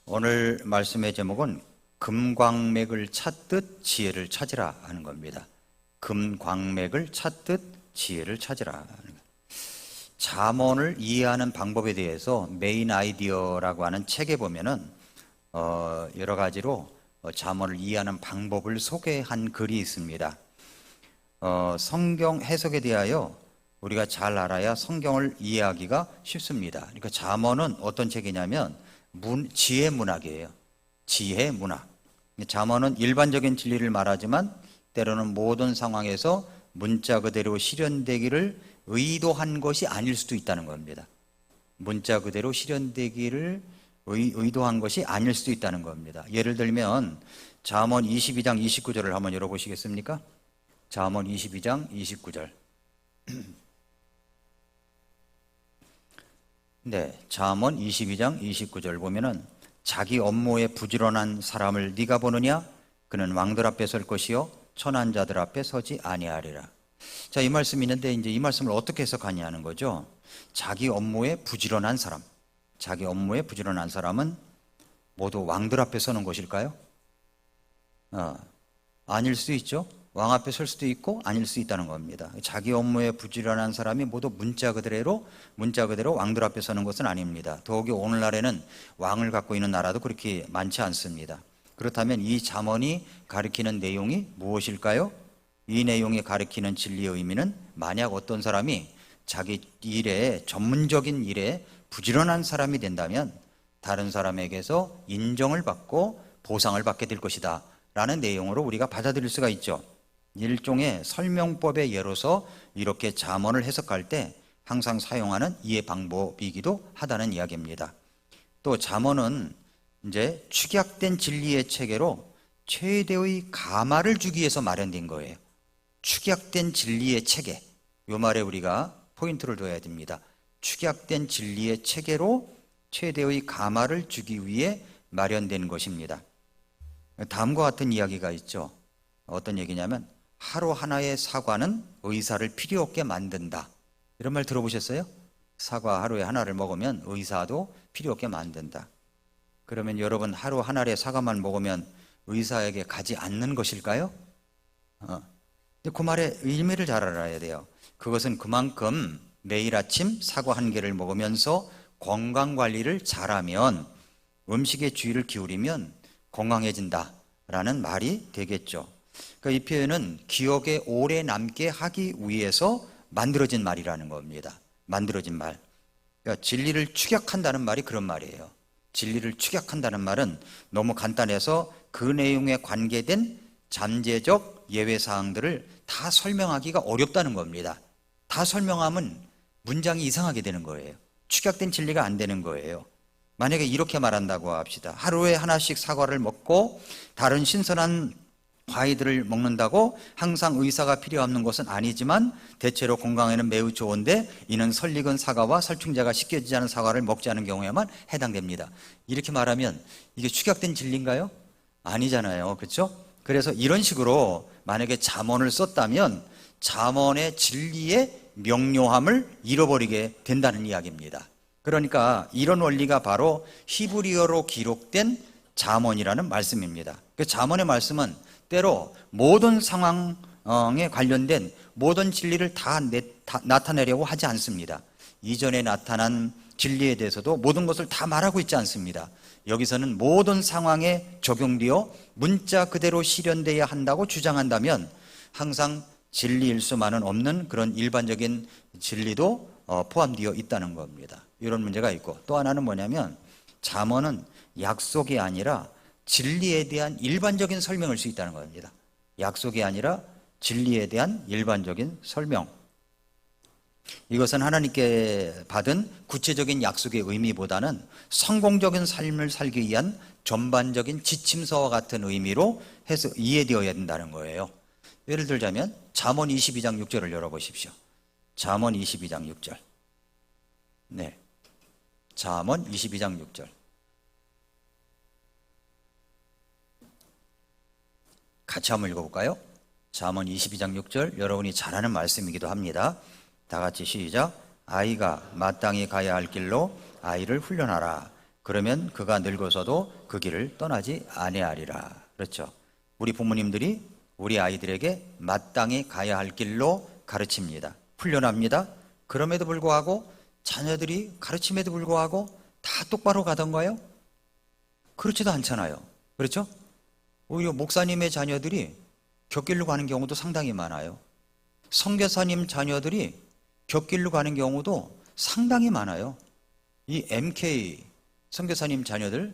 오늘 말씀의 제목은 금광맥을 찾듯 지혜를 찾으라 하는 겁니다. 금광맥을 찾듯 지혜를 찾으라 하는 겁니다. 잠언을 이해하는 방법에 대해서 메인 아이디어라고 하는 책에 보면은 여러 가지로 잠언을 이해하는 방법을 소개한 글이 있습니다. 성경 해석에 대하여 우리가 잘 알아야 성경을 이해하기가 쉽습니다. 그러니까 잠언은 어떤 책이냐면 지혜 문학이에요. 지혜 문학. 잠언은 일반적인 진리를 말하지만 때로는 모든 상황에서 문자 그대로 실현되기를 의도한 것이 아닐 수도 있다는 겁니다. 문자 그대로 실현되기를 의도한 것이 아닐 수도 있다는 겁니다. 예를 들면 잠언 22장 29절을 한번 열어보시겠습니까? 잠언 22장 29절. 네, 잠언 22장 29절 보면은 자기 업무에 부지런한 사람을 네가 보느냐? 그는 왕들 앞에 설 것이요 천한 자들 앞에 서지 아니하리라. 자, 이 말씀이 있는데 이제 이 말씀을 어떻게 해석하냐는 거죠. 자기 업무에 부지런한 사람, 자기 업무에 부지런한 사람은 모두 왕들 앞에 서는 것일까요? 아닐 수 있죠. 왕 앞에 설 수도 있고 아닐 수 있다는 겁니다. 자기 업무에 부지런한 사람이 모두 문자 그대로 왕들 앞에 서는 것은 아닙니다. 더욱이 오늘날에는 왕을 갖고 있는 나라도 그렇게 많지 않습니다. 그렇다면 이 잠언이 가리키는 내용이 무엇일까요? 이 내용이 가리키는 진리의 의미는 만약 어떤 사람이 자기 일에 전문적인 일에 부지런한 사람이 된다면 다른 사람에게서 인정을 받고 보상을 받게 될 것이다 라는 내용으로 우리가 받아들일 수가 있죠. 일종의 설명법의 예로서 이렇게 잠언을 해석할 때 항상 사용하는 이해 방법이기도 하다는 이야기입니다. 또 잠언은 이제 축약된 진리의 체계로 최대의 가마를 주기 위해서 마련된 거예요. 축약된 진리의 체계, 이 말에 우리가 포인트를 둬야 됩니다. 축약된 진리의 체계로 최대의 가마를 주기 위해 마련된 것입니다. 다음과 같은 이야기가 있죠. 어떤 얘기냐면 하루 하나의 사과는 의사를 필요 없게 만든다. 이런 말 들어보셨어요? 사과 하루에 하나를 먹으면 의사도 필요 없게 만든다. 그러면 여러분 하루 하나의 사과만 먹으면 의사에게 가지 않는 것일까요? 그 말의 의미를 잘 알아야 돼요. 그것은 그만큼 매일 아침 사과 한 개를 먹으면서 건강관리를 잘하면 음식에 주의를 기울이면 건강해진다라는 말이 되겠죠. 그러니까 이 표현은 기억에 오래 남게 하기 위해서 만들어진 말이라는 겁니다. 만들어진 말. 그러니까 진리를 축약한다는 말이 그런 말이에요. 진리를 축약한다는 말은 너무 간단해서 그 내용에 관계된 잠재적 예외사항들을 다 설명하기가 어렵다는 겁니다. 다 설명하면 문장이 이상하게 되는 거예요. 축약된 진리가 안 되는 거예요. 만약에 이렇게 말한다고 합시다. 하루에 하나씩 사과를 먹고 다른 신선한 과일들을 먹는다고 항상 의사가 필요 없는 것은 아니지만 대체로 건강에는 매우 좋은데 이는 설익은 사과와 살충제가 씻겨지지 않은 사과를 먹지 않은 경우에만 해당됩니다. 이렇게 말하면 이게 축약된 진리인가요? 아니잖아요. 그렇죠? 그래서 이런 식으로 만약에 잠언을 썼다면 잠언의 진리의 명료함을 잃어버리게 된다는 이야기입니다. 그러니까 이런 원리가 바로 히브리어로 기록된 잠언이라는 말씀입니다. 그 잠언의 말씀은 때로 모든 상황에 관련된 모든 진리를 다 나타내려고 하지 않습니다. 이전에 나타난 진리에 대해서도 모든 것을 다 말하고 있지 않습니다. 여기서는 모든 상황에 적용되어 문자 그대로 실현되어야 한다고 주장한다면 항상 진리일 수만은 없는 그런 일반적인 진리도 포함되어 있다는 겁니다. 이런 문제가 있고 또 하나는 뭐냐면 잠언은 약속이 아니라 진리에 대한 일반적인 설명일 수 있다는 겁니다. 약속이 아니라 진리에 대한 일반적인 설명. 이것은 하나님께 받은 구체적인 약속의 의미보다는 성공적인 삶을 살기 위한 전반적인 지침서와 같은 의미로 해서 이해되어야 된다는 거예요. 예를 들자면 잠언 22장 6절을 열어보십시오. 잠언 22장 6절. 네, 잠언 22장 6절. 같이 한번 읽어볼까요? 잠언 22장 6절, 여러분이 잘 아는 말씀이기도 합니다. 다 같이 시작. 아이가 마땅히 가야 할 길로 아이를 훈련하라. 그러면 그가 늙어서도 그 길을 떠나지 아니하리라. 그렇죠. 우리 부모님들이 우리 아이들에게 마땅히 가야 할 길로 가르칩니다. 훈련합니다. 그럼에도 불구하고 자녀들이 가르침에도 불구하고 다 똑바로 가던가요? 그렇지도 않잖아요. 그렇죠? 오히려 목사님의 자녀들이 곁길로 가는 경우도 상당히 많아요. 선교사님 자녀들이 곁길로 가는 경우도 상당히 많아요. 이 MK 선교사님 자녀들을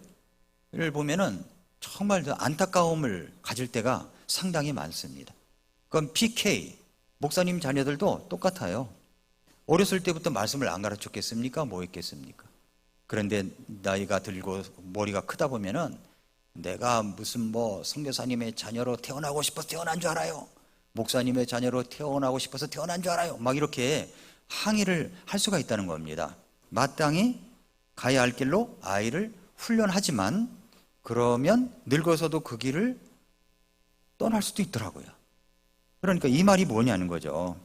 보면은 정말 안타까움을 가질 때가 상당히 많습니다. 그럼 PK 목사님 자녀들도 똑같아요. 어렸을 때부터 말씀을 안 가르쳤겠습니까? 뭐 했겠습니까? 그런데 나이가 들고 머리가 크다 보면은 내가 무슨 뭐 선교사님의 자녀로 태어나고 싶어서 태어난 줄 알아요. 목사님의 자녀로 태어나고 싶어서 태어난 줄 알아요. 막 이렇게 항의를 할 수가 있다는 겁니다. 마땅히 가야 할 길로 아이를 훈련하지만 그러면 늙어서도 그 길을 떠날 수도 있더라고요. 그러니까 이 말이 뭐냐는 거죠.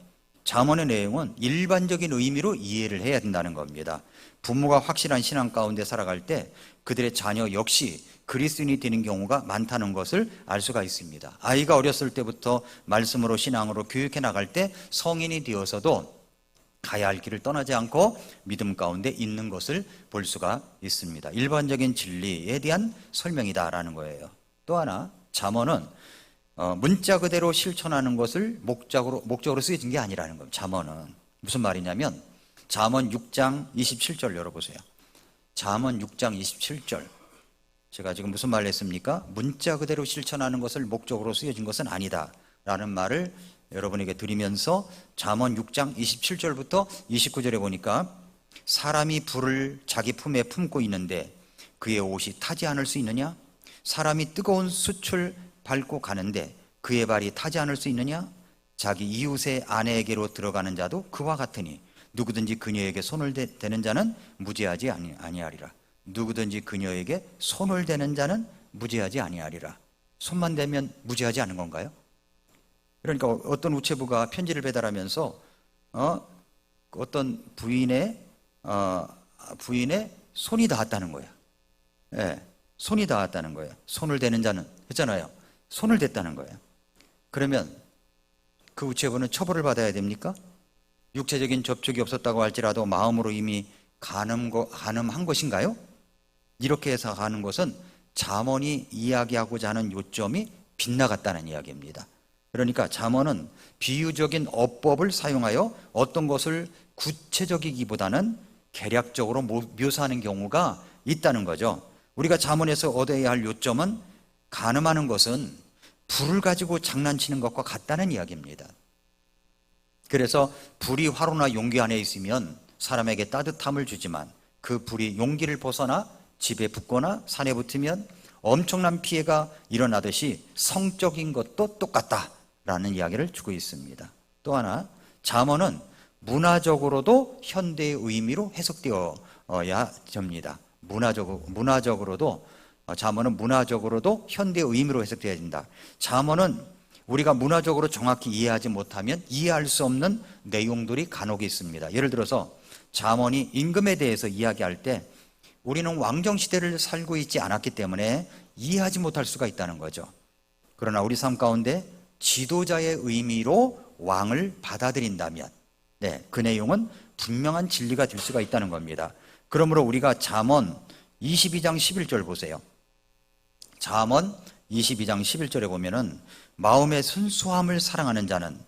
잠언의 내용은 일반적인 의미로 이해를 해야 된다는 겁니다. 부모가 확실한 신앙 가운데 살아갈 때 그들의 자녀 역시 그리스도인이 되는 경우가 많다는 것을 알 수가 있습니다. 아이가 어렸을 때부터 말씀으로 신앙으로 교육해 나갈 때 성인이 되어서도 가야 할 길을 떠나지 않고 믿음 가운데 있는 것을 볼 수가 있습니다. 일반적인 진리에 대한 설명이다라는 거예요. 또 하나 잠언은 문자 그대로 실천하는 것을 목적으로 쓰여진 게 아니라는 겁니다. 잠언은 무슨 말이냐면 잠언 6장 27절 열어보세요. 잠언 6장 27절. 제가 지금 무슨 말을 했습니까? 문자 그대로 실천하는 것을 목적으로 쓰여진 것은 아니다 라는 말을 여러분에게 드리면서 잠언 6장 27절부터 29절에 보니까 사람이 불을 자기 품에 품고 있는데 그의 옷이 타지 않을 수 있느냐? 사람이 뜨거운 숯을 밟고 가는데 그의 발이 타지 않을 수 있느냐? 자기 이웃의 아내에게로 들어가는 자도 그와 같으니 누구든지 그녀에게 손을 대는 자는 무죄하지 아니하리라. 누구든지 그녀에게 손을 대는 자는 무죄하지 아니하리라. 손만 대면 무죄하지 않은 건가요? 그러니까 어떤 우체부가 편지를 배달하면서 어떤 부인의 손이 닿았다는 거예요. 예, 손이 닿았다는 거예요. 손을 대는 자는 했잖아요. 손을 댔다는 거예요. 그러면 그 우체부는 처벌을 받아야 됩니까? 육체적인 접촉이 없었다고 할지라도 마음으로 이미 가늠한 것인가요? 이렇게 해서 하는 것은 잠언이 이야기하고자 하는 요점이 빗나갔다는 이야기입니다. 그러니까 잠언은 비유적인 어법을 사용하여 어떤 것을 구체적이기보다는 개략적으로 묘사하는 경우가 있다는 거죠. 우리가 잠언에서 얻어야 할 요점은 간음하는 것은 불을 가지고 장난치는 것과 같다는 이야기입니다. 그래서 불이 화로나 용기 안에 있으면 사람에게 따뜻함을 주지만 그 불이 용기를 벗어나 집에 붙거나 산에 붙으면 엄청난 피해가 일어나듯이 성적인 것도 똑같다라는 이야기를 주고 있습니다. 또 하나 잠언은 문화적으로도 현대의 의미로 해석되어야 됩니다. 문화적으로도 잠언은 문화적으로도 현대의 의미로 해석되어야 된다. 잠언은 우리가 문화적으로 정확히 이해하지 못하면 이해할 수 없는 내용들이 간혹 있습니다. 예를 들어서 잠언이 임금에 대해서 이야기할 때 우리는 왕정시대를 살고 있지 않았기 때문에 이해하지 못할 수가 있다는 거죠. 그러나 우리 삶 가운데 지도자의 의미로 왕을 받아들인다면 그 내용은 분명한 진리가 될 수가 있다는 겁니다. 그러므로 우리가 잠언 22장 11절 보세요. 잠언 22장 11절에 보면은 마음의 순수함을 사랑하는 자는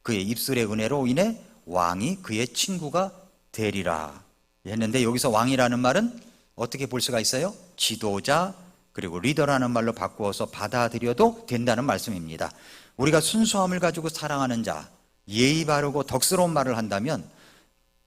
그의 입술의 은혜로 인해 왕이 그의 친구가 되리라 했는데 여기서 왕이라는 말은 어떻게 볼 수가 있어요? 지도자 그리고 리더라는 말로 바꾸어서 받아들여도 된다는 말씀입니다. 우리가 순수함을 가지고 사랑하는 자, 예의 바르고 덕스러운 말을 한다면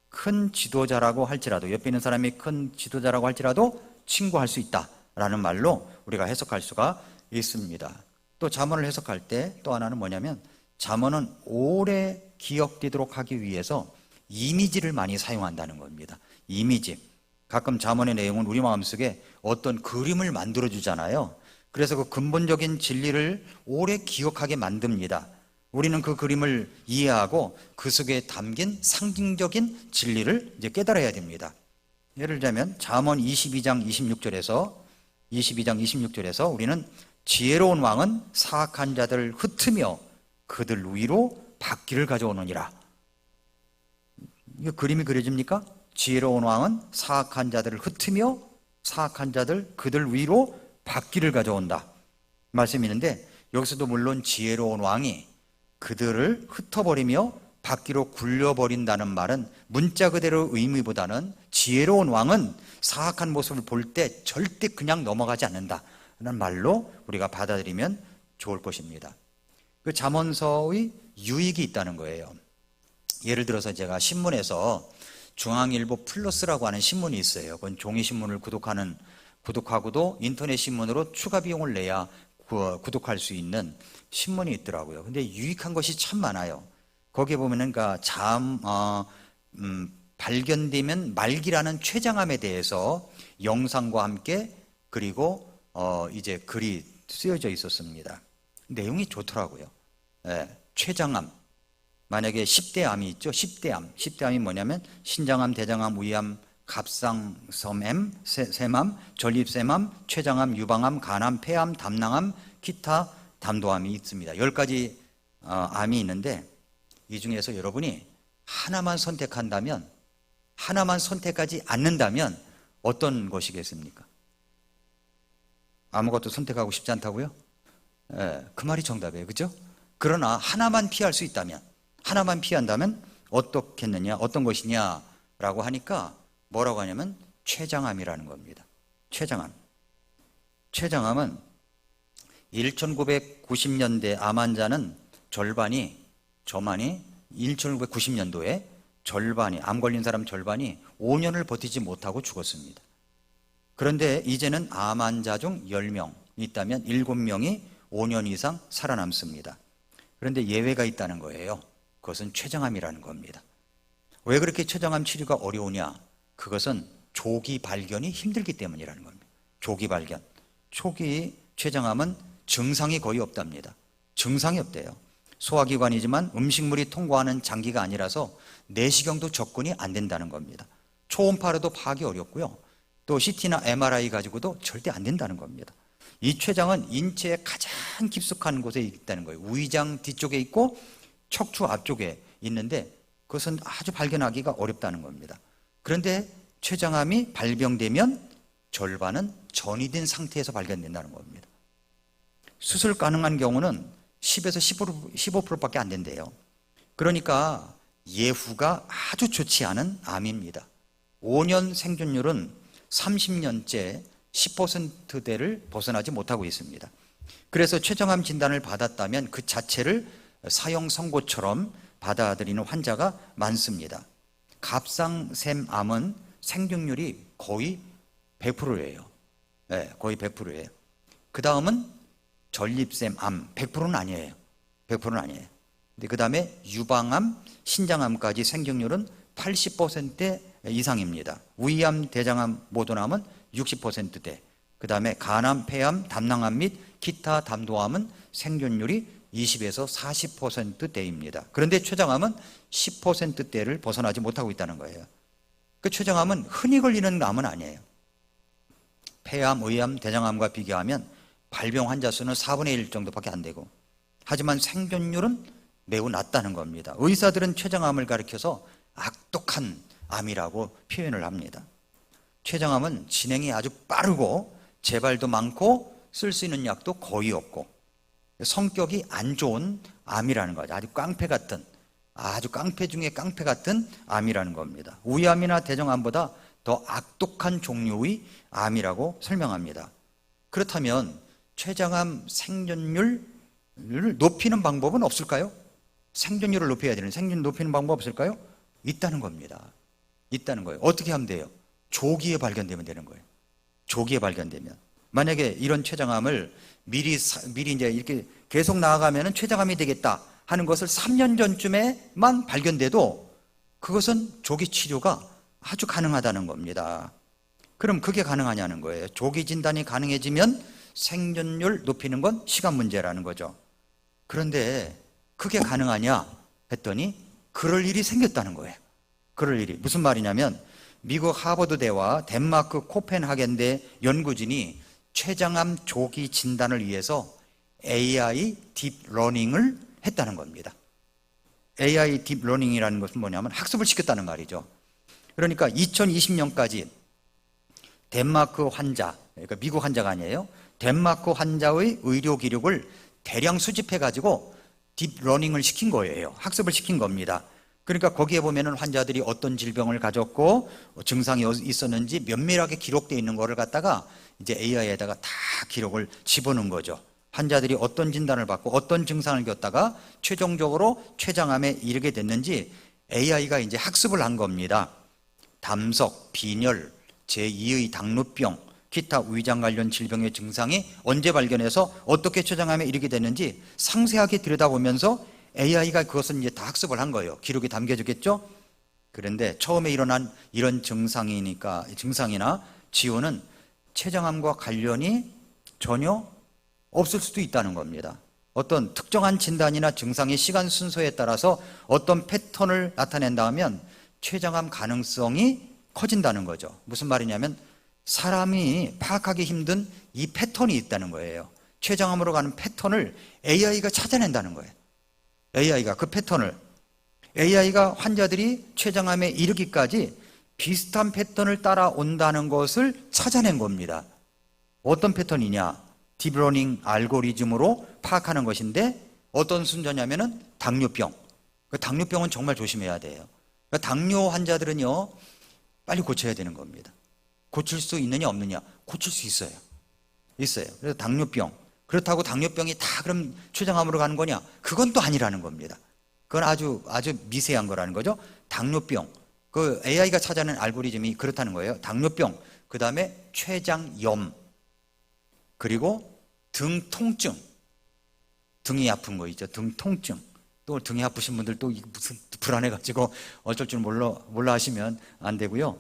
큰 지도자라고 할지라도 옆에 있는 사람이 큰 지도자라고 할지라도 친구할 수 있다라는 말로 우리가 해석할 수가 있습니다. 또 잠언을 해석할 때 또 하나는 뭐냐면 잠언은 오래 기억되도록 하기 위해서 이미지를 많이 사용한다는 겁니다. 이미지. 가끔 잠언의 내용은 우리 마음속에 어떤 그림을 만들어 주잖아요. 그래서 그 근본적인 진리를 오래 기억하게 만듭니다. 우리는 그 그림을 이해하고 그 속에 담긴 상징적인 진리를 이제 깨달아야 됩니다. 예를 들자면 잠언 22장 26절에서 우리는 지혜로운 왕은 사악한 자들을 흩으며 그들 위로 바퀴를 가져오느니라. 이 그림이 그려집니까? 지혜로운 왕은 사악한 자들을 흩으며 사악한 자들 그들 위로 바퀴를 가져온다 말씀이 있는데, 여기서도 물론 지혜로운 왕이 그들을 흩어버리며 바퀴로 굴려버린다는 말은 문자 그대로 의미보다는 지혜로운 왕은 사악한 모습을 볼 때 절대 그냥 넘어가지 않는다는 말로 우리가 받아들이면 좋을 것입니다. 그 잠언서의 유익이 있다는 거예요. 예를 들어서 제가 신문에서 중앙일보 플러스라고 하는 신문이 있어요. 그건 종이신문을 구독하고도 인터넷 신문으로 추가 비용을 내야 구독할 수 있는 신문이 있더라고요. 근데 유익한 것이 참 많아요. 거기에 보면은 발견되면 말기라는 췌장암에 대해서 영상과 함께 그리고 이제 글이 쓰여져 있었습니다. 내용이 좋더라고요. 췌장암. 만약에 10대 암이 있죠. 10대 암이 뭐냐면 신장암, 대장암, 위암, 갑상선암, 세암, 전립선암, 췌장암, 유방암, 간암, 폐암, 담낭암, 기타 담도암이 있습니다. 10가지 암이 있는데 이 중에서 여러분이 하나만 선택하지 않는다면 어떤 것이겠습니까? 아무것도 선택하고 싶지 않다고요? 그 말이 정답이에요. 그죠? 그러나 하나만 피할 수 있다면, 하나만 피한다면 어떻겠느냐, 어떤 것이냐라고 하니까 뭐라고 하냐면 췌장암이라는 겁니다. 췌장암은 1990년대 암 환자는 저만이 1990년도에 암 걸린 사람 절반이 5년을 버티지 못하고 죽었습니다. 그런데 이제는 암 환자 중 10명 있다면 7명이 5년 이상 살아남습니다. 그런데 예외가 있다는 거예요. 그것은 췌장암이라는 겁니다. 왜 그렇게 췌장암 치료가 어려우냐? 그것은 조기 발견이 힘들기 때문이라는 겁니다. 조기 발견. 초기 췌장암은 증상이 거의 없답니다. 증상이 없대요. 소화기관이지만 음식물이 통과하는 장기가 아니라서 내시경도 접근이 안 된다는 겁니다. 초음파로도 파악이 어렵고요. 또 CT나 MRI 가지고도 절대 안 된다는 겁니다. 이 췌장은 인체의 가장 깊숙한 곳에 있다는 거예요. 위장 뒤쪽에 있고 척추 앞쪽에 있는데 그것은 아주 발견하기가 어렵다는 겁니다. 그런데 췌장암이 발병되면 절반은 전이된 상태에서 발견된다는 겁니다. 수술 가능한 경우는 10에서 15%밖에 안 된대요. 그러니까 예후가 아주 좋지 않은 암입니다. 5년 생존율은 30년째 10%대를 벗어나지 못하고 있습니다. 그래서 췌장암 진단을 받았다면 그 자체를 사형 선고처럼 받아들이는 환자가 많습니다. 갑상샘암은 생존율이 거의 100%예요. 거의 100%예요. 그 다음은 전립샘암 100%는 아니에요. 100%는 아니에요. 근데 그 다음에 유방암, 신장암까지 생존율은 80% 이상입니다. 위암, 대장암, 모도암은 60%대. 그 다음에 간암, 폐암, 담낭암 및 기타 담도암은 생존율이 20에서 40%대입니다. 그런데 췌장암은 10%대를 벗어나지 못하고 있다는 거예요. 그 췌장암은 흔히 걸리는 암은 아니에요. 폐암, 의암, 대장암과 비교하면 발병 환자 수는 4분의 1 정도밖에 안 되고, 하지만 생존율은 매우 낮다는 겁니다. 의사들은 췌장암을 가리켜서 악독한 암이라고 표현을 합니다. 췌장암은 진행이 아주 빠르고 재발도 많고 쓸 수 있는 약도 거의 없고 성격이 안 좋은 암이라는 거죠. 아주 깡패 중에 깡패 같은 암이라는 겁니다. 위암이나 대장암보다 더 악독한 종류의 암이라고 설명합니다. 그렇다면 췌장암 생존율을 높이는 방법은 없을까요? 생존율을 높여야 되는, 생존 높이는 방법 없을까요? 있다는 겁니다. 있다는 거예요. 어떻게 하면 돼요? 조기에 발견되면 되는 거예요. 조기에 발견되면. 만약에 이런 췌장암을 미리 이제 이렇게 계속 나아가면 췌장암이 되겠다 하는 것을 3년 전쯤에만 발견돼도 그것은 조기 치료가 아주 가능하다는 겁니다. 그럼 그게 가능하냐는 거예요. 조기 진단이 가능해지면 생존율 높이는 건 시간 문제라는 거죠. 그런데 그게 가능하냐 했더니 그럴 일이 생겼다는 거예요. 그럴 일이. 무슨 말이냐면 미국 하버드대와 덴마크 코펜하겐대 연구진이 췌장암 조기 진단을 위해서 AI 딥러닝을 했다는 겁니다. AI 딥러닝이라는 것은 뭐냐면 학습을 시켰다는 말이죠. 그러니까 2020년까지 덴마크 환자, 그러니까 미국 환자가 아니에요. 덴마크 환자의 의료 기록을 대량 수집해가지고 딥러닝을 시킨 거예요. 학습을 시킨 겁니다. 그러니까 거기에 보면은 환자들이 어떤 질병을 가졌고 증상이 있었는지 면밀하게 기록되어 있는 거를 갖다가 이제 AI에다가 다 기록을 집어넣은 거죠. 환자들이 어떤 진단을 받고 어떤 증상을 겪다가 최종적으로 췌장암에 이르게 됐는지 AI가 이제 학습을 한 겁니다. 담석, 빈혈, 제2의 당뇨병, 기타 위장 관련 질병의 증상이 언제 발견해서 어떻게 췌장암에 이르게 됐는지 상세하게 들여다보면서 AI가 그것을 이제 다 학습을 한 거예요. 기록이 담겨졌겠죠? 그런데 처음에 일어난 이런 증상이나 지호는 췌장암과 관련이 전혀 없을 수도 있다는 겁니다. 어떤 특정한 진단이나 증상의 시간 순서에 따라서 어떤 패턴을 나타낸다면 췌장암 가능성이 커진다는 거죠. 무슨 말이냐면 사람이 파악하기 힘든 이 패턴이 있다는 거예요. 췌장암으로 가는 패턴을 AI가 찾아낸다는 거예요. AI가 그 패턴을 AI가 환자들이 췌장암에 이르기까지 비슷한 패턴을 따라온다는 것을 찾아낸 겁니다. 어떤 패턴이냐? 딥러닝 알고리즘으로 파악하는 것인데 어떤 순서냐면은 당뇨병. 그 당뇨병은 정말 조심해야 돼요. 그러니까 당뇨 환자들은요 빨리 고쳐야 되는 겁니다. 고칠 수 있느냐 없느냐? 고칠 수 있어요. 있어요. 그래서 당뇨병. 그렇다고 당뇨병이 다 그럼 췌장암으로 가는 거냐? 그건 또 아니라는 겁니다. 그건 아주 미세한 거라는 거죠. 당뇨병. 그 AI가 찾아낸 알고리즘이 그렇다는 거예요. 당뇨병. 그 다음에 췌장염. 그리고 등 통증. 등이 아픈 거 있죠. 등 통증. 또 등이 아프신 분들 또 무슨 불안해가지고 어쩔 줄 몰라 하시면 안 되고요.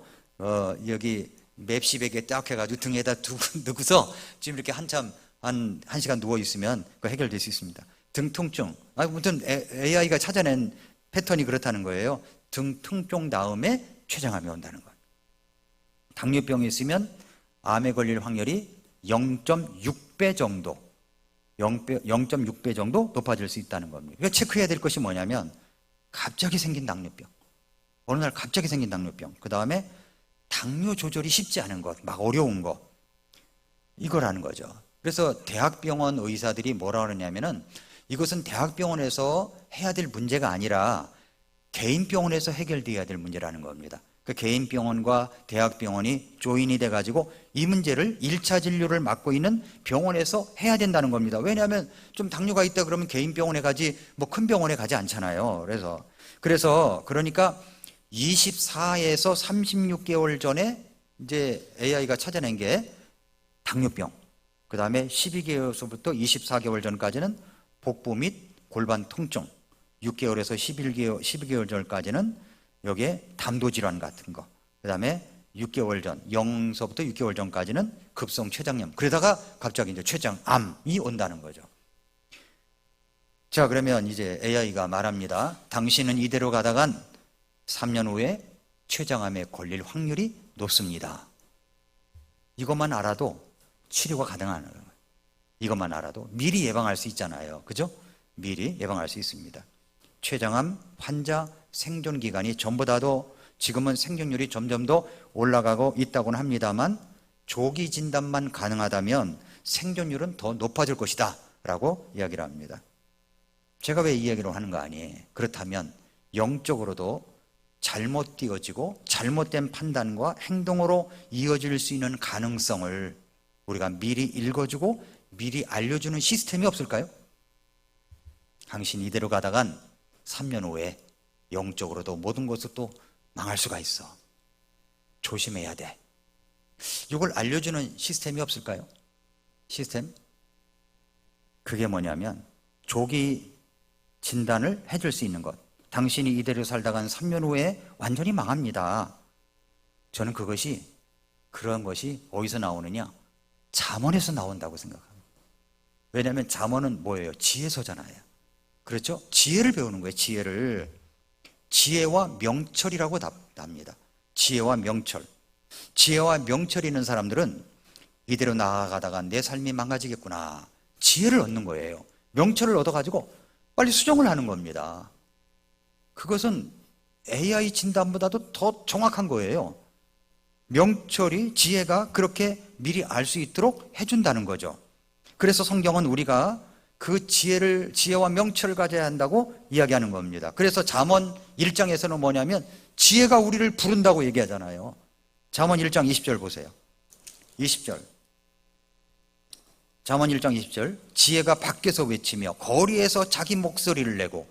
여기 맵시백에 딱 해가지고 등에다 두고서 지금 이렇게 한참 한 시간 누워 있으면 그 해결될 수 있습니다. 등 통증. 아무튼 AI가 찾아낸 패턴이 그렇다는 거예요. 등 통증 다음에 췌장암이 온다는 거예요. 당뇨병이 있으면 암에 걸릴 확률이 0.6배 정도 0.6배 정도 높아질 수 있다는 겁니다. 그러니까 체크해야 될 것이 뭐냐면 갑자기 생긴 당뇨병, 어느 날 갑자기 생긴 당뇨병, 그 다음에 당뇨 조절이 쉽지 않은 것, 막 어려운 거, 이거라는 거죠. 그래서 대학병원 의사들이 뭐라 그러냐면은 이것은 대학병원에서 해야 될 문제가 아니라 개인 병원에서 해결돼야 될 문제라는 겁니다. 그 개인 병원과 대학병원이 조인이 돼가지고 이 문제를 1차 진료를 맡고 있는 병원에서 해야 된다는 겁니다. 왜냐하면 좀 당뇨가 있다 그러면 개인 병원에 가지 뭐 큰 병원에 가지 않잖아요. 그래서 그러니까 24에서 36개월 전에 이제 AI가 찾아낸 게 당뇨병, 그 다음에 12개월서부터 24개월 전까지는 복부 및 골반 통증, 6개월에서 12개월 전까지는 여기에 담도질환 같은 거, 그 다음에 6개월 전, 0서부터 6개월 전까지는 급성 췌장염, 그러다가 갑자기 이제 췌장암이 온다는 거죠. 자, 그러면 이제 AI가 말합니다. 당신은 이대로 가다간 3년 후에 췌장암에 걸릴 확률이 높습니다. 이것만 알아도 치료가 가능한 거예요. 이것만 알아도 미리 예방할 수 있잖아요. 그죠? 미리 예방할 수 있습니다. 췌장암 환자 생존 기간이 전보다도 지금은 생존율이 점점 더 올라가고 있다고는 합니다만 조기 진단만 가능하다면 생존율은 더 높아질 것이다 라고 이야기를 합니다. 제가 왜 이 이야기를 하는 거 아니에요? 그렇다면 영적으로도 잘못 띄어지고 잘못된 판단과 행동으로 이어질 수 있는 가능성을 우리가 미리 읽어주고 미리 알려주는 시스템이 없을까요? 당신 이대로 가다간 3년 후에 영적으로도 모든 것을 또 망할 수가 있어. 조심해야 돼. 이걸 알려주는 시스템이 없을까요? 시스템? 그게 뭐냐면 조기 진단을 해줄 수 있는 것. 당신이 이대로 살다간 3년 후에 완전히 망합니다. 저는 그런 것이 어디서 나오느냐? 잠언에서 나온다고 생각합니다. 왜냐하면 잠언은 뭐예요? 지혜서잖아요. 그렇죠? 지혜를 배우는 거예요. 지혜와 명철이라고 납니다. 지혜와 명철. 지혜와 명철이 있는 사람들은 이대로 나아가다가 내 삶이 망가지겠구나, 지혜를 얻는 거예요. 명철을 얻어가지고 빨리 수정을 하는 겁니다. 그것은 AI 진단보다도 더 정확한 거예요. 명철이, 지혜가 그렇게 미리 알 수 있도록 해준다는 거죠. 그래서 성경은 우리가 그 지혜와 명철을 가져야 한다고 이야기하는 겁니다. 그래서 잠언 1장에서는 뭐냐면 지혜가 우리를 부른다고 얘기하잖아요. 잠언 1장 20절 보세요. 20절. 잠언 1장 20절. 지혜가 밖에서 외치며 거리에서 자기 목소리를 내고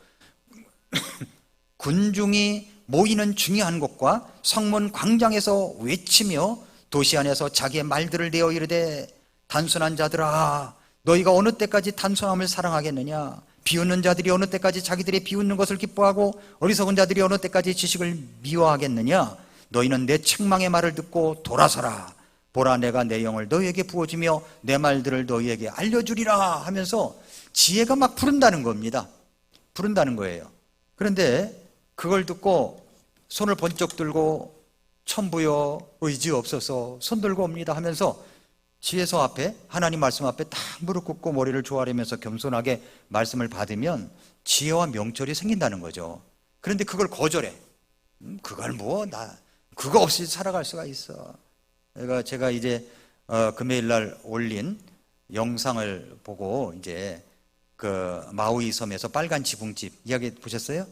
군중이 모이는 중요한 곳과 성문 광장에서 외치며 도시 안에서 자기의 말들을 내어 이르되 단순한 자들아, 너희가 어느 때까지 단순함을 사랑하겠느냐? 비웃는 자들이 어느 때까지 자기들이 비웃는 것을 기뻐하고 어리석은 자들이 어느 때까지 지식을 미워하겠느냐? 너희는 내 책망의 말을 듣고 돌아서라. 보라, 내가 내 영을 너희에게 부어주며 내 말들을 너희에게 알려주리라 하면서 지혜가 막 부른다는 겁니다. 부른다는 거예요. 그런데 그걸 듣고 손을 번쩍 들고 천부여 의지 없어서 손 들고 옵니다 하면서 지혜서 앞에, 하나님 말씀 앞에 딱 무릎 꿇고 머리를 조아리면서 겸손하게 말씀을 받으면 지혜와 명철이 생긴다는 거죠. 그런데 그걸 거절해. 그걸 나 그거 없이 살아갈 수가 있어. 제가 이제 금요일 날 올린 영상을 보고 이제 그 마우이 섬에서 빨간 지붕집 이야기 보셨어요?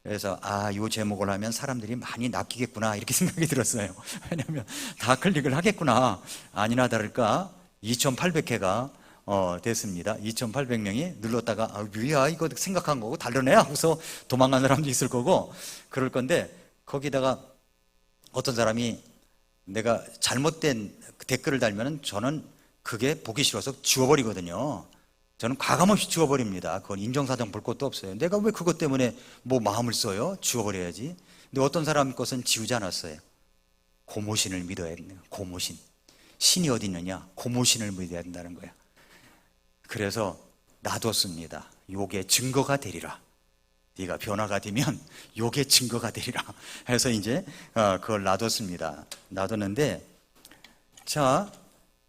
그래서 이 제목을 하면 사람들이 많이 낚이겠구나 이렇게 생각이 들었어요. 왜냐하면 다 클릭을 하겠구나. 아니나 다를까 2,800회가 됐습니다. 2,800명이 눌렀다가 뭐야 이거 생각한 거고 다르네 하고서 도망간 사람도 있을 거고 그럴 건데, 거기다가 어떤 사람이 내가 잘못된 댓글을 달면은 저는 그게 보기 싫어서 지워버리거든요. 저는 과감없이 지워버립니다. 그건 인정사정 볼 것도 없어요. 내가 왜 그것 때문에 뭐 마음을 써요? 지워버려야지. 근데 어떤 사람 것은 지우지 않았어요. 고모신을 믿어야 된다. 고모신. 신이 어디 있느냐? 고모신을 믿어야 된다는 거야. 그래서 놔뒀습니다. 요게 증거가 되리라. 네가 변화가 되면 요게 증거가 되리라 해서 이제 그걸 놔뒀습니다. 놔뒀는데, 자,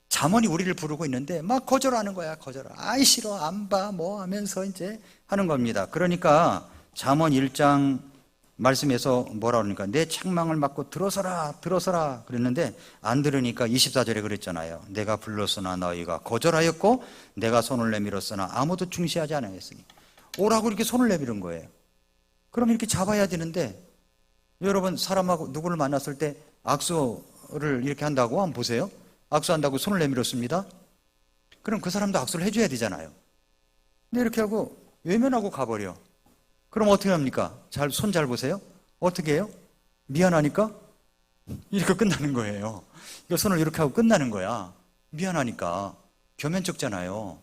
잠언이 우리를 부르고 있는데 막 거절하는 거야. 거절. 아이 싫어, 안 봐, 뭐 하면서 이제 하는 겁니다. 그러니까 잠언 1장 말씀에서 뭐라 그러니까 내 책망을 받고 들어서라 들어서라 그랬는데 안 들으니까 24절에 그랬잖아요. 내가 불렀으나 너희가 거절하였고 내가 손을 내밀었으나 아무도 중시하지 않았으니. 오라고 이렇게 손을 내밀은 거예요. 그럼 이렇게 잡아야 되는데, 여러분 사람하고 누구를 만났을 때 악수를 이렇게 한다고 한번 보세요. 악수한다고 손을 내밀었습니다. 그럼 그 사람도 악수를 해줘야 되잖아요. 근데 이렇게 하고 외면하고 가버려. 그럼 어떻게 합니까? 손 잘 보세요. 어떻게 해요? 미안하니까 이렇게 끝나는 거예요. 손을 이렇게 하고 끝나는 거야. 미안하니까. 겸연쩍잖아요.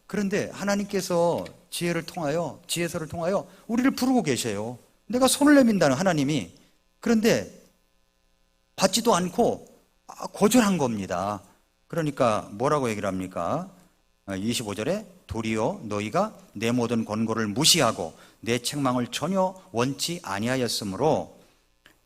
그런데 하나님께서 지혜서를 통하여 우리를 부르고 계셔요. 내가 손을 내민다는 하나님이. 그런데 받지도 않고 거절한 겁니다. 그러니까 뭐라고 얘기를 합니까? 25절에 도리어 너희가 내 모든 권고를 무시하고 내 책망을 전혀 원치 아니하였으므로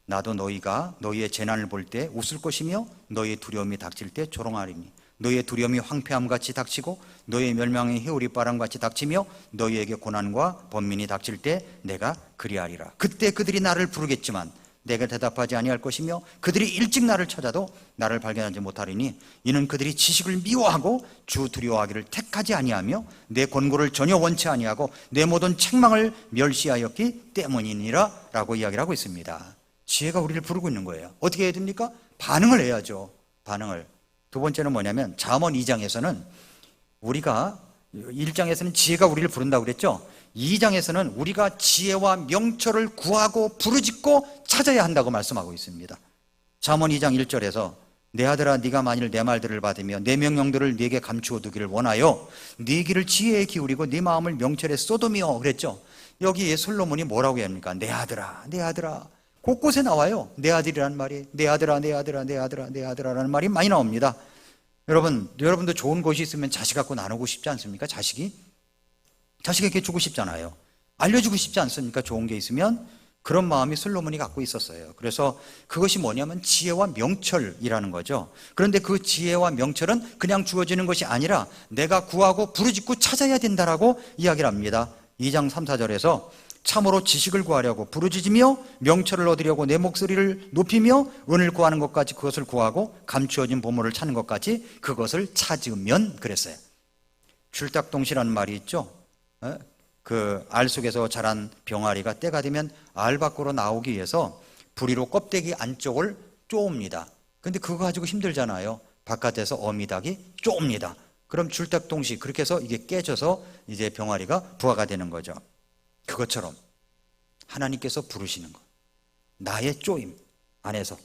나도 너희가 너희의 재난을 볼 때 웃을 것이며 너희의 두려움이 닥칠 때 조롱하리니 너희의 두려움이 황폐함같이 닥치고 너희의 멸망의 해오리 바람같이 닥치며 너희에게 고난과 번민이 닥칠 때 내가 그리하리라. 그때 그들이 나를 부르겠지만 내가 대답하지 아니할 것이며 그들이 일찍 나를 찾아도 나를 발견하지 못하리니 이는 그들이 지식을 미워하고 주 두려워하기를 택하지 아니하며 내 권고를 전혀 원치 아니하고 내 모든 책망을 멸시하였기 때문이니라 라고 이야기를 하고 있습니다. 지혜가 우리를 부르고 있는 거예요. 어떻게 해야 됩니까? 반응을 해야죠. 반응을. 두 번째는 뭐냐면 잠언 2장에서는 우리가 1장에서는 지혜가 우리를 부른다고 그랬죠. 2장에서는 우리가 지혜와 명철을 구하고 부르짖고 찾아야 한다고 말씀하고 있습니다. 잠언 2장 1절에서 내 아들아 네가 만일 내 말들을 받으며 내 명령들을 네게 감추어 두기를 원하여 네 귀를 지혜에 기울이고 네 마음을 명철에 쏟으며 그랬죠. 여기에 솔로몬이 뭐라고 합니까? 내 아들아 내 아들아. 곳곳에 나와요. 내 아들이라는 말이. 내 아들아 내 아들아 내 아들아 내 아들아라는 말이 많이 나옵니다. 여러분도 좋은 것이 있으면 자식 갖고 나누고 싶지 않습니까? 자식에게 주고 싶잖아요. 알려주고 싶지 않습니까? 좋은 게 있으면 그런 마음이 솔로몬이 갖고 있었어요. 그래서 그것이 뭐냐면 지혜와 명철이라는 거죠. 그런데 그 지혜와 명철은 그냥 주어지는 것이 아니라 내가 구하고 부르짖고 찾아야 된다라고 이야기를 합니다. 2장 3, 4절에서 참으로 지식을 구하려고 부르짖으며 명철을 얻으려고 내 목소리를 높이며 은을 구하는 것까지 그것을 구하고 감추어진 보물을 찾는 것까지 그것을 찾으면 그랬어요. 줄딱동시라는 말이 있죠. 그 알 속에서 자란 병아리가 때가 되면 알 밖으로 나오기 위해서 부리로 껍데기 안쪽을 쪼옵니다. 근데 그거 가지고 힘들잖아요. 바깥에서 어미닭이 쪼옵니다. 그럼 줄딱동시 그렇게 해서 이게 깨져서 이제 병아리가 부화가 되는 거죠. 그것처럼 하나님께서 부르시는 것, 나의 쪼임 안에서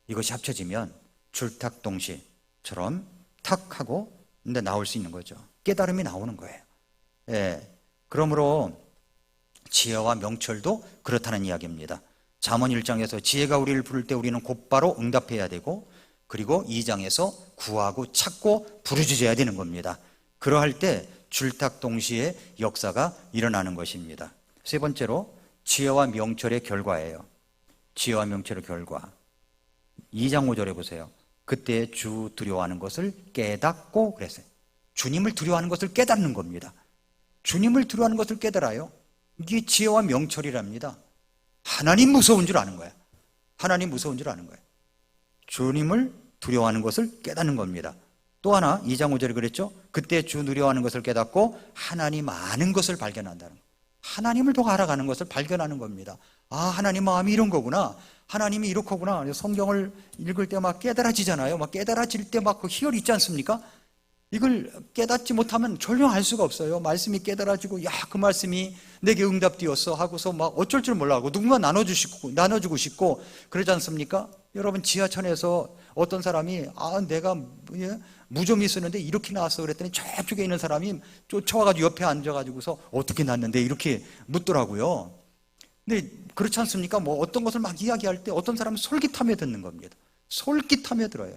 이것이 합쳐지면 줄탁동시처럼 탁 하고 근데 나올 수 있는 거죠. 깨달음이 나오는 거예요. 예. 그러므로 지혜와 명철도 그렇다는 이야기입니다. 잠언 1장에서 지혜가 우리를 부를 때 우리는 곧바로 응답해야 되고, 그리고 2장에서 구하고 찾고 부르짖어야 되는 겁니다. 그러할 때 줄탁동시의 역사가 일어나는 것입니다. 세 번째로 지혜와 명철의 결과예요. 지혜와 명철의 결과. 2장 5절에 보세요. 그때 주 두려워하는 것을 깨닫고 그랬어요. 주님을 두려워하는 것을 깨닫는 겁니다. 주님을 두려워하는 것을 깨달아요. 이게 지혜와 명철이랍니다. 하나님 무서운 줄 아는 거야. 하나님 무서운 줄 아는 거예요. 주님을 두려워하는 것을 깨닫는 겁니다. 또 하나 2장 5절에 그랬죠. 그때 주 두려워하는 것을 깨닫고 하나님 아는 것을 발견한다는 거예요. 하나님을 더 알아가는 것을 발견하는 겁니다. 아, 하나님 마음이 이런 거구나. 하나님이 이렇구나. 성경을 읽을 때 막 깨달아지잖아요. 막 깨달아질 때 막 그 희열이 있지 않습니까? 이걸 깨닫지 못하면 전혀 알 수가 없어요. 말씀이 깨달아지고, 야, 그 말씀이 내게 응답되었어 하고서 막 어쩔 줄 몰라 하고 누군가 나눠주고 싶고 그러지 않습니까? 여러분, 지하철에서 어떤 사람이 내가 무좀이 쓰는데 이렇게 나왔어 그랬더니 저쪽에 있는 사람이 쫓아와가지고 옆에 앉아가지고서 어떻게 났는데 이렇게 묻더라고요. 근데 그렇지 않습니까? 뭐 어떤 것을 막 이야기할 때 어떤 사람은 솔깃하며 듣는 겁니다. 솔깃하며 들어요.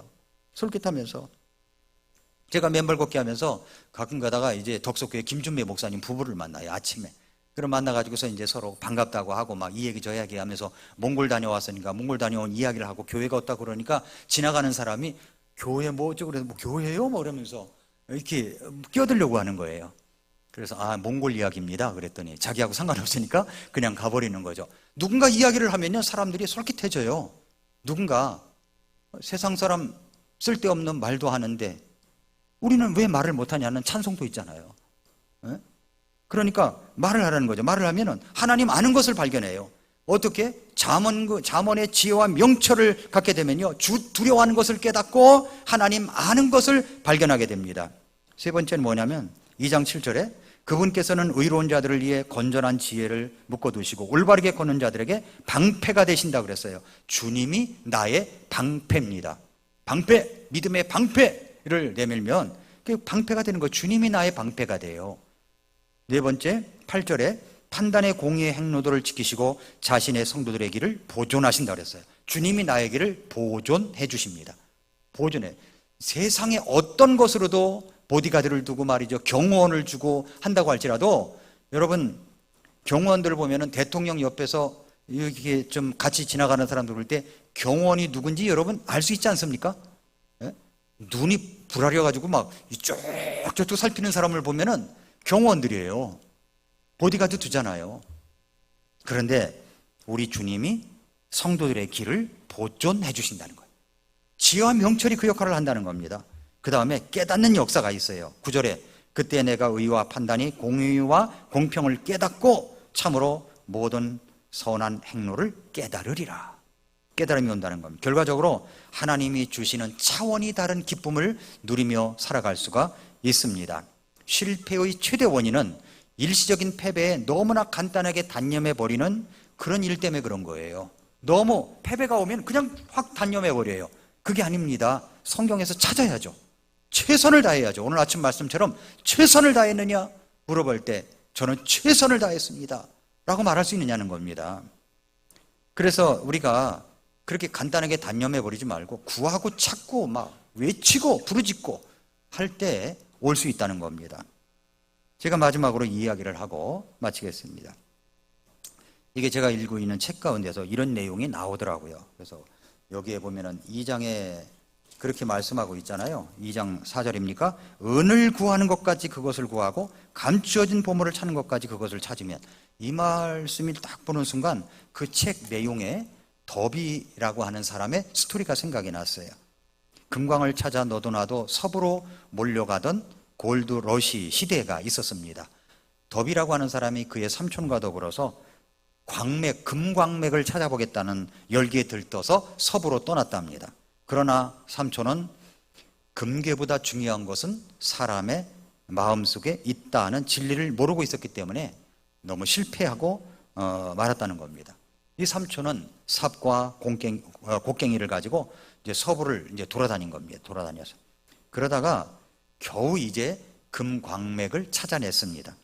솔깃하면서. 제가 맨발 걷기 하면서 가끔 가다가 이제 덕석교회 김준배 목사님 부부를 만나요, 아침에. 그럼 만나가지고서 이제 서로 반갑다고 하고 막 이 얘기 저 얘기 하면서 몽골 다녀왔으니까 몽골 다녀온 이야기를 하고 교회가 어따 그러니까 지나가는 사람이 교회 뭐죠? 그래서 뭐 교회요? 뭐 그러면서 이렇게 끼어들려고 하는 거예요. 그래서 몽골 이야기입니다. 그랬더니 자기하고 상관없으니까 그냥 가버리는 거죠. 누군가 이야기를 하면요, 사람들이 솔깃해져요. 누군가 세상 사람 쓸데없는 말도 하는데 우리는 왜 말을 못하냐는 찬송도 있잖아요. 그러니까 말을 하라는 거죠. 말을 하면은 하나님 아는 것을 발견해요. 어떻게? 잠언의 지혜와 명철을 갖게 되면요, 주 두려워하는 것을 깨닫고 하나님 아는 것을 발견하게 됩니다. 세 번째는 뭐냐면 2장 7절에 그분께서는 의로운 자들을 위해 건전한 지혜를 묶어두시고 올바르게 걷는 자들에게 방패가 되신다 그랬어요. 주님이 나의 방패입니다. 방패, 믿음의 방패를 내밀면 그 방패가 되는 거예요. 주님이 나의 방패가 돼요. 네 번째 8절에 판단의 공의의 행로도를 지키시고 자신의 성도들의 길을 보존하신다 그랬어요. 주님이 나의 길을 보존해 주십니다. 보존해. 세상에 어떤 것으로도 보디가드를 두고 말이죠, 경호원을 주고 한다고 할지라도, 여러분 경호원들을 보면은 대통령 옆에서 이렇게 좀 같이 지나가는 사람들 볼 때 경호원이 누군지 여러분 알 수 있지 않습니까? 예? 눈이 불하려 가지고 막 쭉쭉쭉 살피는 사람을 보면은 경호원들이에요. 보디가드 두잖아요. 그런데 우리 주님이 성도들의 길을 보존해 주신다는 거예요. 지혜와 명철이 그 역할을 한다는 겁니다. 그 다음에 깨닫는 역사가 있어요. 9절에 그때 내가 의와 판단이 공의와 공평을 깨닫고 참으로 모든 선한 행로를 깨달으리라. 깨달음이 온다는 겁니다. 결과적으로 하나님이 주시는 차원이 다른 기쁨을 누리며 살아갈 수가 있습니다. 실패의 최대 원인은 일시적인 패배에 너무나 간단하게 단념해버리는 그런 일 때문에 그런 거예요. 너무 패배가 오면 그냥 확 단념해버려요. 그게 아닙니다. 성경에서 찾아야죠. 최선을 다해야죠. 오늘 아침 말씀처럼 최선을 다했느냐 물어볼 때 저는 최선을 다했습니다 라고 말할 수 있느냐는 겁니다. 그래서 우리가 그렇게 간단하게 단념해버리지 말고 구하고 찾고 막 외치고 부르짖고 할 때 올 수 있다는 겁니다. 제가 마지막으로 이 이야기를 하고 마치겠습니다. 이게 제가 읽고 있는 책 가운데서 이런 내용이 나오더라고요. 그래서 여기에 보면은 2장에 그렇게 말씀하고 있잖아요. 2장 4절입니까? 은을 구하는 것까지 그것을 구하고 감추어진 보물을 찾는 것까지 그것을 찾으면, 이 말씀을 딱 보는 순간 그 책 내용에 더비라고 하는 사람의 스토리가 생각이 났어요. 금광을 찾아 너도 나도 섭으로 몰려가던 골드 러시 시대가 있었습니다. 더비라고 하는 사람이 그의 삼촌과 더불어서 금광맥을 찾아보겠다는 열기에 들떠서 섭으로 떠났답니다. 그러나 삼촌은 금괴보다 중요한 것은 사람의 마음속에 있다는 진리를 모르고 있었기 때문에 너무 실패하고 말았다는 겁니다. 이 삼촌은 삽과 곡괭이를 가지고 이제 서부를 이제 돌아다닌 겁니다. 돌아다녀서 그러다가 겨우 이제 금광맥을 찾아냈습니다.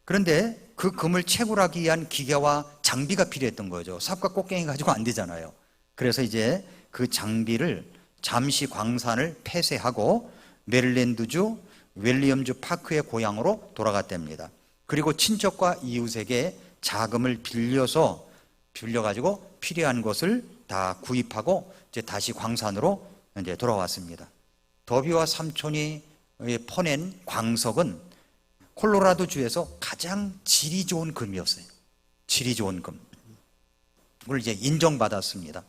그런데 그 금을 채굴하기 위한 기계와 장비가 필요했던 거죠. 삽과 곡괭이 가지고 안 되잖아요. 그래서 이제 그 장비를 잠시 광산을 폐쇄하고 메릴랜드주 윌리엄주 파크의 고향으로 돌아갔답니다. 그리고 친척과 이웃에게 자금을 빌려가지고 필요한 것을 다 구입하고 이제 다시 광산으로 이제 돌아왔습니다. 더비와 삼촌이 퍼낸 광석은 콜로라도주에서 가장 질이 좋은 금이었어요. 질이 좋은 금. 그걸 이제 인정받았습니다.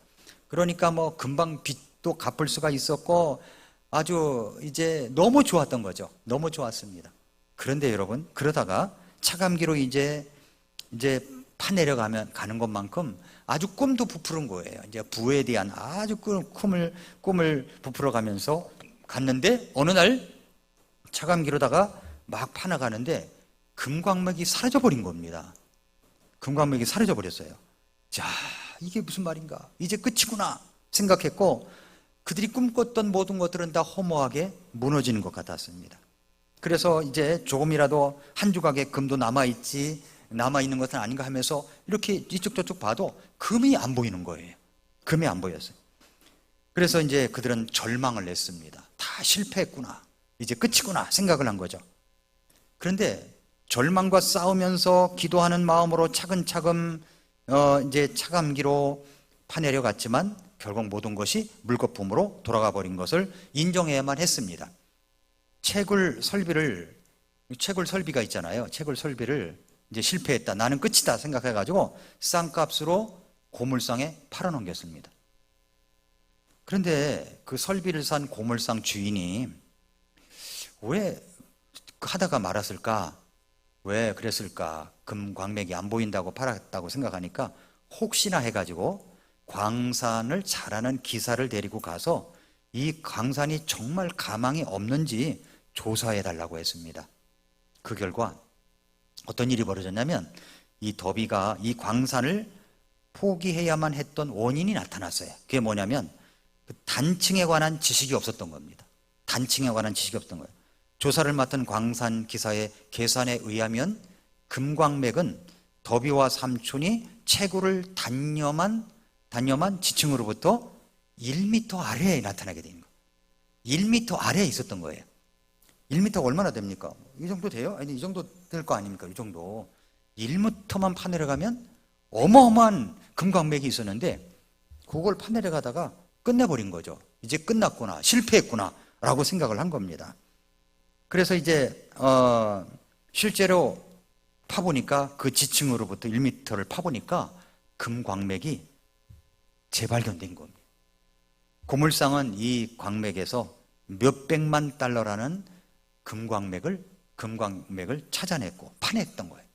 그러니까 뭐 금방 빚도 갚을 수가 있었고 아주 이제 너무 좋았던 거죠. 너무 좋았습니다. 그런데 여러분, 그러다가 차감기로 이제 파내려가는 것만큼 아주 꿈도 부풀은 거예요. 이제 부에 대한 아주 꿈을 부풀어가면서 갔는데 어느 날 차감기로다가 막 파나가는데 금광맥이 사라져 버린 겁니다. 금광맥이 사라져 버렸어요. 자, 이게 무슨 말인가? 이제 끝이구나 생각했고 그들이 꿈꿨던 모든 것들은 다 허무하게 무너지는 것 같았습니다. 그래서 이제 조금이라도 한 조각의 금도 남아있는 것은 아닌가 하면서 이렇게 이쪽 저쪽 봐도 금이 안 보이는 거예요. 금이 안 보였어요. 그래서 이제 그들은 절망을 냈습니다. 다 실패했구나. 이제 끝이구나 생각을 한 거죠. 그런데 절망과 싸우면서 기도하는 마음으로 차근차근 이제 차감기로 파내려갔지만 결국 모든 것이 물거품으로 돌아가 버린 것을 인정해야만 했습니다. 채굴 설비가 있잖아요. 채굴 설비를 이제 실패했다. 나는 끝이다 생각해가지고 싼값으로 고물상에 팔아넘겼습니다. 그런데 그 설비를 산 고물상 주인이 왜 하다가 말았을까? 왜 그랬을까? 금광맥이 안 보인다고 팔았다고 생각하니까 혹시나 해가지고 광산을 잘하는 기사를 데리고 가서 이 광산이 정말 가망이 없는지 조사해 달라고 했습니다. 그 결과 어떤 일이 벌어졌냐면 이 더비가 이 광산을 포기해야만 했던 원인이 나타났어요. 그게 뭐냐면 그 단층에 관한 지식이 없었던 겁니다. 단층에 관한 지식이 없었던 거예요. 조사를 맡은 광산 기사의 계산에 의하면 금광맥은 더비와 삼촌이 채굴을 단념한 지층으로부터 1m 아래에 나타나게 된 거예요. 1m 아래에 있었던 거예요. 1m가 얼마나 됩니까? 이 정도 돼요? 아니, 이 정도 될 거 아닙니까? 이 정도. 1m만 파내려가면 어마어마한 금광맥이 있었는데 그걸 파내려가다가 끝내버린 거죠. 이제 끝났구나, 실패했구나 라고 생각을 한 겁니다. 그래서 이제 실제로 파보니까 그 지층으로부터 1m를 파보니까 금광맥이 재발견된 겁니다. 고물상은 이 광맥에서 몇백만 달러라는 금광맥을 찾아냈고 파냈던 거예요.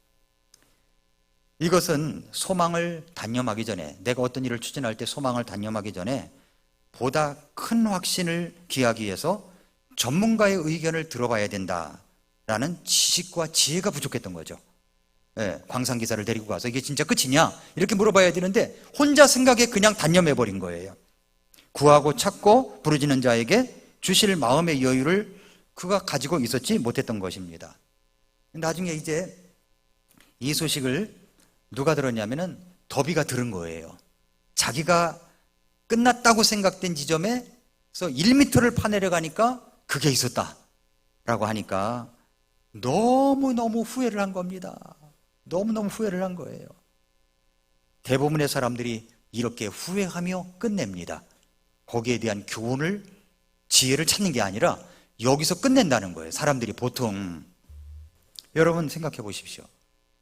이것은 소망을 단념하기 전에, 내가 어떤 일을 추진할 때 소망을 단념하기 전에 보다 큰 확신을 기하기 위해서 전문가의 의견을 들어봐야 된다라는 지식과 지혜가 부족했던 거죠. 예, 광산기사를 데리고 가서 이게 진짜 끝이냐? 이렇게 물어봐야 되는데 혼자 생각에 그냥 단념해버린 거예요. 구하고 찾고 부르짖는 자에게 주실 마음의 여유를 그가 가지고 있었지 못했던 것입니다. 나중에 이제 이 소식을 누가 들었냐면은 더비가 들은 거예요. 자기가 끝났다고 생각된 지점에서 1m를 파내려가니까 그게 있었다라고 하니까 너무너무 후회를 한 겁니다. 너무너무 후회를 한 거예요. 대부분의 사람들이 이렇게 후회하며 끝냅니다. 거기에 대한 교훈을, 지혜를 찾는 게 아니라 여기서 끝낸다는 거예요. 사람들이 보통. 여러분 생각해 보십시오.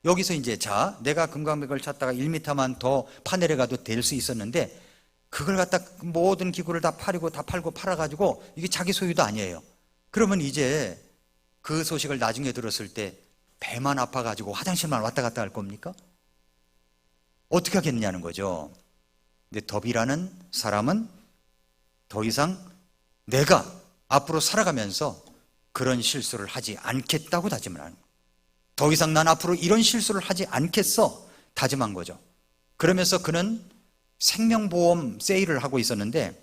여기서 이제 자, 내가 금강백을 찾다가 1m만 더 파내려가도 될 수 있었는데 그걸 갖다 모든 기구를 다 팔고 팔아가지고 이게 자기 소유도 아니에요. 그러면 이제 그 소식을 나중에 들었을 때 배만 아파가지고 화장실만 왔다 갔다 할 겁니까? 어떻게 하겠느냐는 거죠. 근데 덥이라는 사람은 더 이상 내가 앞으로 살아가면서 그런 실수를 하지 않겠다고 다짐을 하는 거예요. 더 이상 난 앞으로 이런 실수를 하지 않겠어 다짐한 거죠. 그러면서 그는 생명보험 세일을 하고 있었는데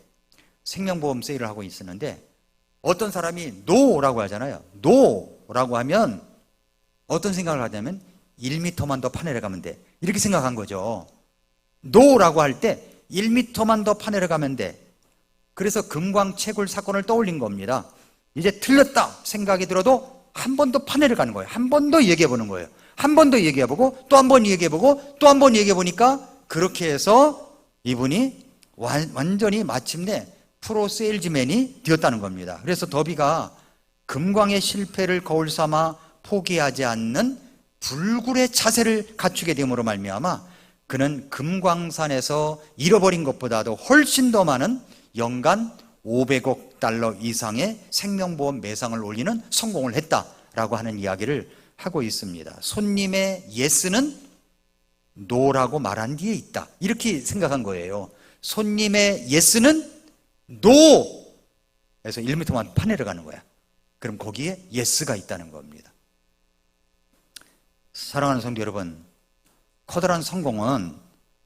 어떤 사람이 노라고 하잖아요. 노라고 하면 어떤 생각을 하냐면 1m만 더 파내려가면 돼, 이렇게 생각한 거죠. 노라고 할 때 1m만 더 파내려가면 돼. 그래서 금광채굴 사건을 떠올린 겁니다. 이제 틀렸다 생각이 들어도 한 번 더 파내려가는 거예요. 한 번 더 얘기해 보는 거예요. 한 번 더 얘기해보고 또 한 번 얘기해보고 또 한 번 얘기해보니까 그렇게 해서 이분이 완전히 마침내 프로 세일즈맨이 되었다는 겁니다. 그래서 더비가 금광의 실패를 거울 삼아 포기하지 않는 불굴의 자세를 갖추게 됨으로 말미암아 그는 금광산에서 잃어버린 것보다도 훨씬 더 많은 연간 500억 달러 이상의 생명보험 매상을 올리는 성공을 했다라고 하는 이야기를 하고 있습니다. 손님의 예스는 노라고 말한 뒤에 있다, 이렇게 생각한 거예요. 손님의 예스는 노! 그래서 1m만 파내려가는 거야. 그럼 거기에 예스가 있다는 겁니다. 사랑하는 성도 여러분, 커다란 성공은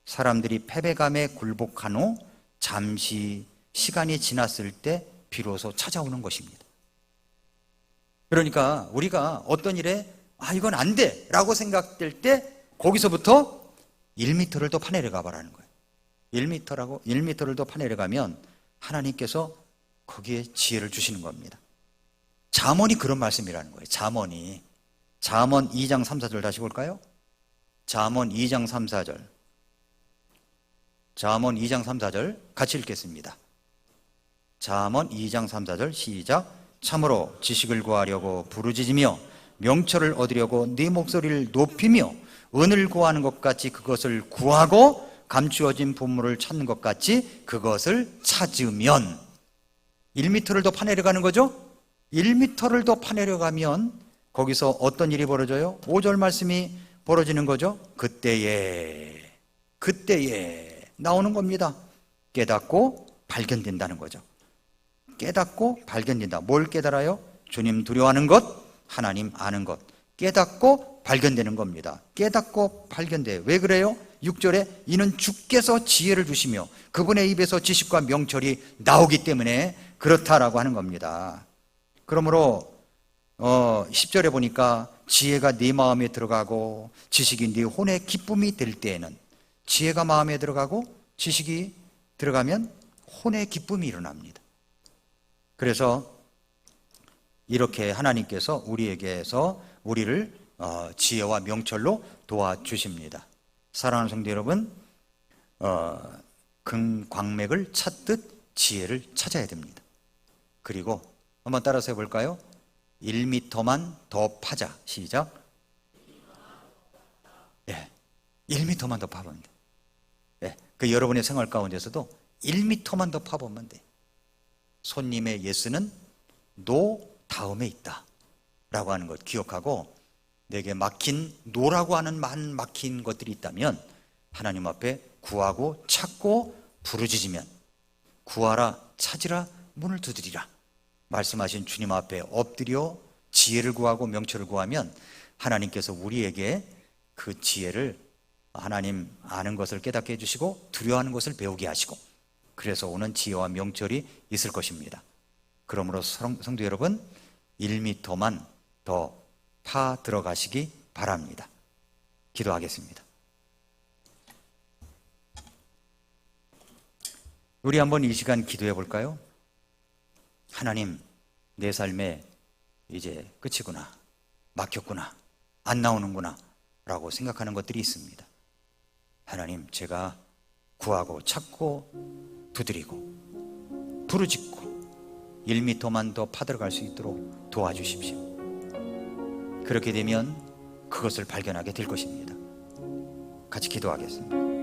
사람들이 패배감에 굴복한 후 잠시 시간이 지났을 때 비로소 찾아오는 것입니다. 그러니까 우리가 어떤 일에 이건 안 돼 라고 생각될 때 거기서부터 1m를 더 파내려가 보라는 거예요. 1m를 더 파내려가면 하나님께서 거기에 지혜를 주시는 겁니다. 잠언이 그런 말씀이라는 거예요. 잠언 2장 3, 4절 다시 볼까요? 잠언 2장 3, 4절. 잠언 2장 3, 4절 같이 읽겠습니다. 잠언 2장 3, 4절 시작. 참으로 지식을 구하려고 부르짖으며 명철을 얻으려고 네 목소리를 높이며 은을 구하는 것 같이 그것을 구하고 감추어진 보물을 찾는 것 같이 그것을 찾으면 1m를 더 파내려가는 거죠. 1m를 더 파내려가면 거기서 어떤 일이 벌어져요? 5절 말씀이 벌어지는 거죠. 그때에 나오는 겁니다. 깨닫고 발견된다는 거죠. 깨닫고 발견된다. 뭘 깨달아요? 주님 두려워하는 것, 하나님 아는 것. 깨닫고 발견되는 겁니다. 깨닫고 발견돼. 왜 그래요? 6절에 이는 주께서 지혜를 주시며 그분의 입에서 지식과 명철이 나오기 때문에 그렇다라고 하는 겁니다. 그러므로 10절에 보니까 지혜가 네 마음에 들어가고 지식이 네 혼의 기쁨이 될 때에는, 지혜가 마음에 들어가고 지식이 들어가면 혼의 기쁨이 일어납니다. 그래서 이렇게 하나님께서 우리를 지혜와 명철로 도와주십니다. 사랑하는 성도 여러분, 금광맥을 찾듯 지혜를 찾아야 됩니다. 그리고 한번 따라서 해볼까요? 1m만 더 파자. 시작. 1m만 더 파보면 돼. 그 여러분의 생활 가운데서도 1m만 더 파보면 돼. 손님의 예스는 노 다음에 있다 라고 하는 것 기억하고, 내게 막힌 노라고 하는 막힌 것들이 있다면 하나님 앞에 구하고 찾고 부르짖으면, 구하라 찾으라 문을 두드리라 말씀하신 주님 앞에 엎드려 지혜를 구하고 명철을 구하면 하나님께서 우리에게 그 지혜를, 하나님 아는 것을 깨닫게 해주시고 두려워하는 것을 배우게 하시고, 그래서 오는 지혜와 명철이 있을 것입니다. 그러므로 성도 여러분, 1m만 더 파 들어가시기 바랍니다. 기도하겠습니다. 우리 한번 이 시간 기도해 볼까요? 하나님, 내 삶에 이제 끝이구나, 막혔구나, 안 나오는구나 라고 생각하는 것들이 있습니다. 하나님, 제가 구하고 찾고 두드리고 부르짖고 1미터만 더 파들어갈 수 있도록 도와주십시오. 그렇게 되면 그것을 발견하게 될 것입니다. 같이 기도하겠습니다.